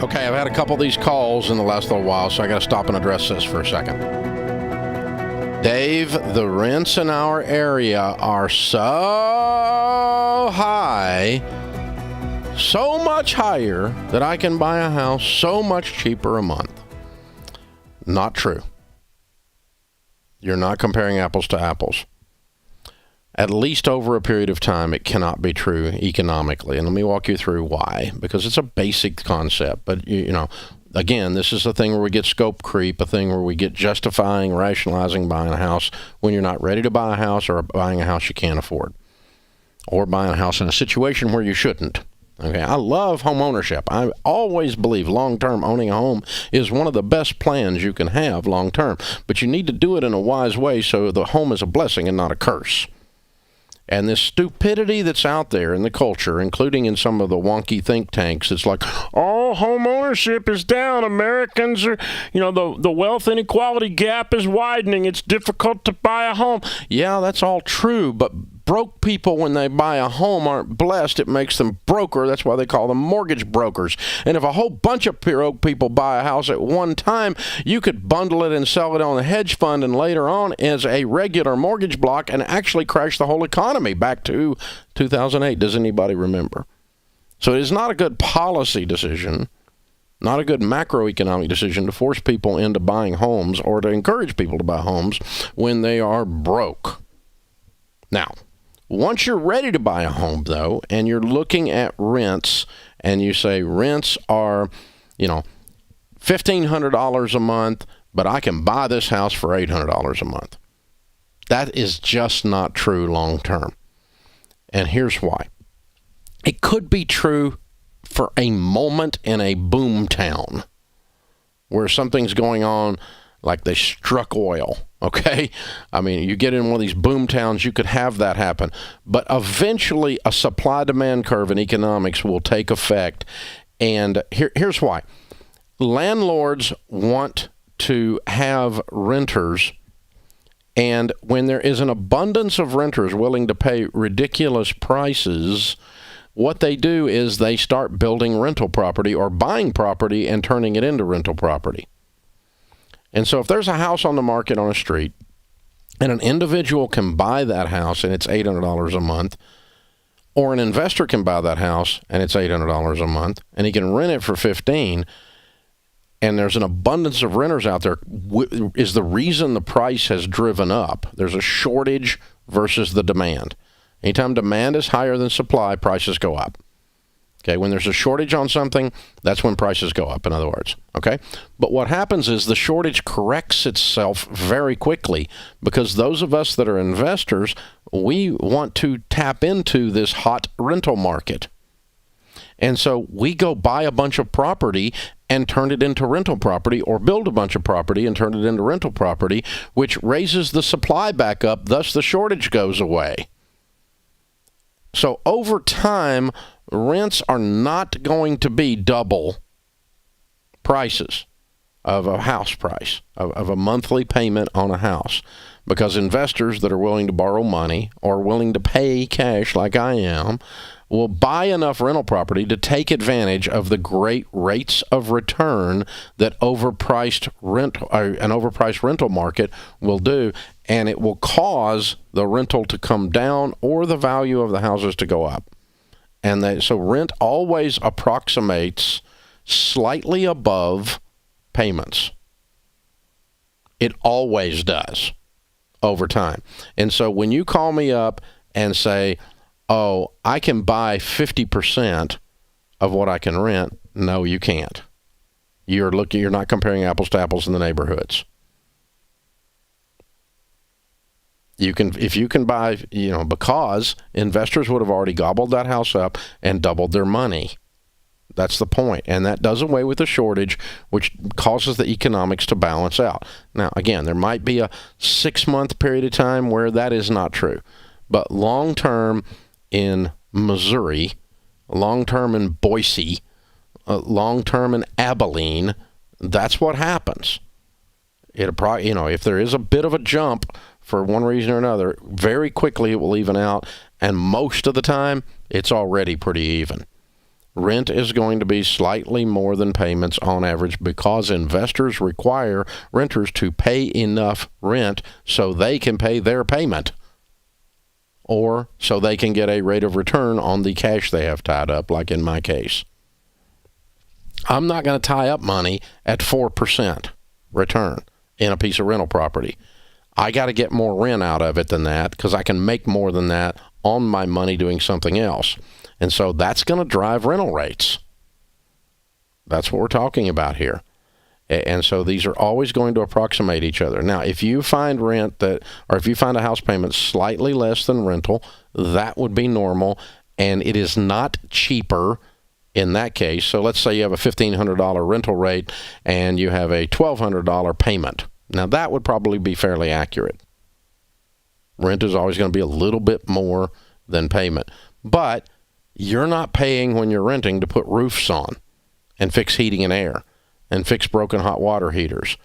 Okay, I've had a couple of these calls in the last little while, so I got to stop and address this for a second. Dave, the rents in our area are so high, so much higher, that I can buy a house so much cheaper a month. Not true. You're not comparing apples to apples. At least over a period of time, it cannot be true economically. And let me walk you through why. Because it's a basic concept. But, you know, again, this is a thing where we get scope creep, a thing where we get justifying, rationalizing buying a house when you're not ready to buy a house, or buying a house you can't afford, or buying a house in a situation where you shouldn't. Okay, I love home ownership. I always believe long-term owning a home is one of the best plans you can have long-term. But you need to do it in a wise way so the home is a blessing and not a curse. And this stupidity that's out there in the culture, including in some of the wonky think tanks, it's like, oh, home ownership is down. Americans are, the wealth inequality gap is widening. It's difficult to buy a home. Yeah, that's all true. But broke people, when they buy a home, aren't blessed. It makes them broker. That's why they call them mortgage brokers. And if a whole bunch of broke people buy a house at one time, you could bundle it and sell it on a hedge fund, and later on as a regular mortgage block, and actually crash the whole economy back to 2008. Does anybody remember? So it is not a good policy decision, not a good macroeconomic decision to force people into buying homes, or to encourage people to buy homes when they are broke. Now, once you're ready to buy a home, though, and you're looking at rents, and you say rents are, $1,500 a month, but I can buy this house for $800 a month. That is just not true long term. And here's why. It could be true for a moment in a boom town where something's going on, like they struck oil. Okay? I mean, you get in one of these boom towns, you could have that happen. But eventually, a supply-demand curve in economics will take effect. And here's why. Landlords want to have renters, and when there is an abundance of renters willing to pay ridiculous prices, what they do is they start building rental property, or buying property and turning it into rental property. And so if there's a house on the market on a street, and an individual can buy that house and it's $800 a month, or an investor can buy that house and it's $800 a month, and he can rent it for $15, and there's an abundance of renters out there, is the reason the price has driven up. There's a shortage versus the demand. Anytime demand is higher than supply, prices go up. Okay, when there's a shortage on something, that's when prices go up, in other words. Okay? But what happens is the shortage corrects itself very quickly, because those of us that are investors, we want to tap into this hot rental market. And so we go buy a bunch of property and turn it into rental property, or build a bunch of property and turn it into rental property, which raises the supply back up, thus the shortage goes away. So over time, rents are not going to be double prices of a house price, of a monthly payment on a house, because investors that are willing to borrow money, or willing to pay cash like I am, will buy enough rental property to take advantage of the great rates of return that an overpriced rental market will do, and it will cause the rental to come down or the value of the houses to go up. And so rent always approximates slightly above payments. It always does over time. And so when you call me up and say, oh, I can buy 50% of what I can rent, no, you can't. You're not comparing apples to apples in the neighborhoods. If you can buy, because investors would have already gobbled that house up and doubled their money. That's the point. And that does away with the shortage, which causes the economics to balance out. Now, again, there might be a 6-month period of time where that is not true. But long-term in Missouri, long-term in Boise, long-term in Abilene, that's what happens. If there is a bit of a jump for one reason or another, very quickly it will even out, and most of the time, it's already pretty even. Rent is going to be slightly more than payments on average because investors require renters to pay enough rent so they can pay their payment, or so they can get a rate of return on the cash they have tied up, like in my case. I'm not going to tie up money at 4% return in a piece of rental property. I got to get more rent out of it than that because I can make more than that on my money doing something else. And so that's going to drive rental rates. That's what we're talking about here. And so these are always going to approximate each other. Now, if you find if you find a house payment slightly less than rental, that would be normal, and it is not cheaper in that case. So let's say you have a $1,500 rental rate and you have a $1,200 payment. Now, that would probably be fairly accurate. Rent is always going to be a little bit more than payment. But you're not paying when you're renting to put roofs on and fix heating and air and fix broken hot water heaters.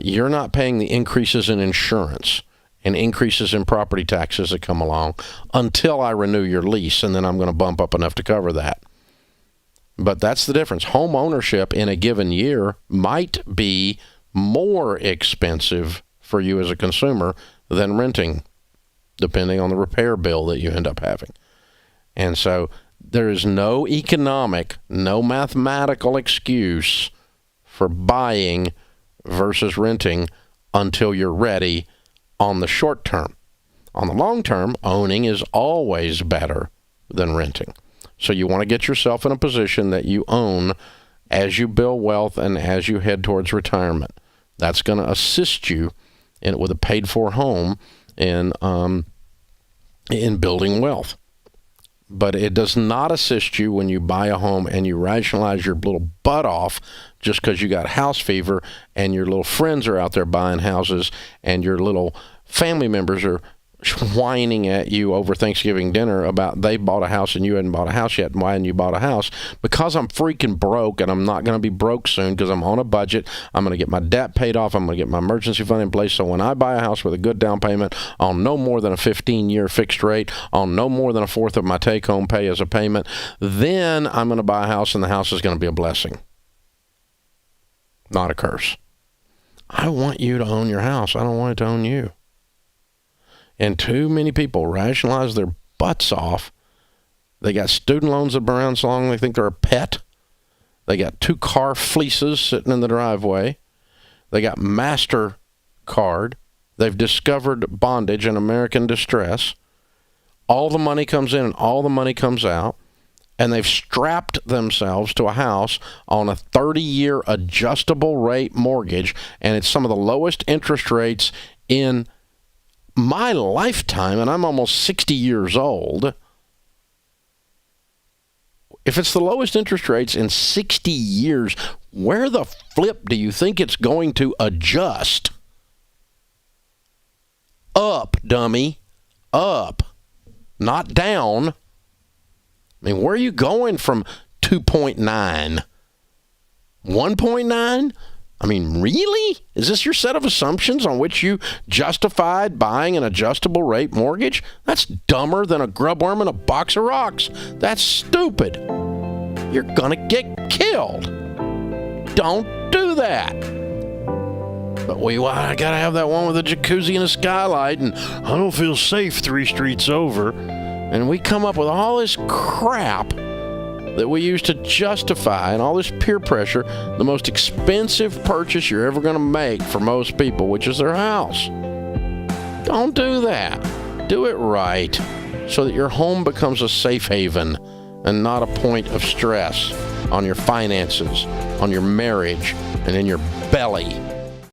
You're not paying the increases in insurance and increases in property taxes that come along until I renew your lease, and then I'm going to bump up enough to cover that. But that's the difference. Home ownership in a given year might be more expensive for you as a consumer than renting, depending on the repair bill that you end up having. And so there is no economic, no mathematical excuse for buying versus renting until you're ready on the short term. On the long term, owning is always better than renting. So you want to get yourself in a position that you own as you build wealth and as you head towards retirement. That's going to assist you with a paid-for home in building wealth. But it does not assist you when you buy a home and you rationalize your little butt off just because you got house fever and your little friends are out there buying houses and your little family members are whining at you over Thanksgiving dinner about they bought a house and you hadn't bought a house yet, and why hadn't you bought a house? Because I'm freaking broke, and I'm not going to be broke soon because I'm on a budget. I'm going to get my debt paid off. I'm going to get my emergency fund in place. So when I buy a house with a good down payment on no more than a 15-year fixed rate, on no more than a fourth of my take-home pay as a payment, then I'm going to buy a house, and the house is going to be a blessing, not a curse. I want you to own your house. I don't want it to own you. And too many people rationalize their butts off. They got student loans that have been around so long they think they're a pet. They got 2 car fleeces sitting in the driveway. They got MasterCard. They've discovered bondage and American distress. All the money comes in and all the money comes out. And they've strapped themselves to a house on a 30-year adjustable rate mortgage. And it's some of the lowest interest rates in my lifetime, and I'm almost 60 years old. If it's the lowest interest rates in 60 years, where the flip do you think it's going to adjust? Up, dummy. Up. Not down. I mean, where are you going from 2.9? 1.9? I mean, really? Is this your set of assumptions on which you justified buying an adjustable rate mortgage? That's dumber than a grubworm in a box of rocks. That's stupid. You're gonna get killed. Don't do that. But I gotta have that one with a jacuzzi and a skylight, and I don't feel safe 3 streets over. And we come up with all this crap that we use to justify, and all this peer pressure, the most expensive purchase you're ever going to make for most people, which is their house. Don't do that. Do it right so that your home becomes a safe haven and not a point of stress on your finances, on your marriage, and in your belly.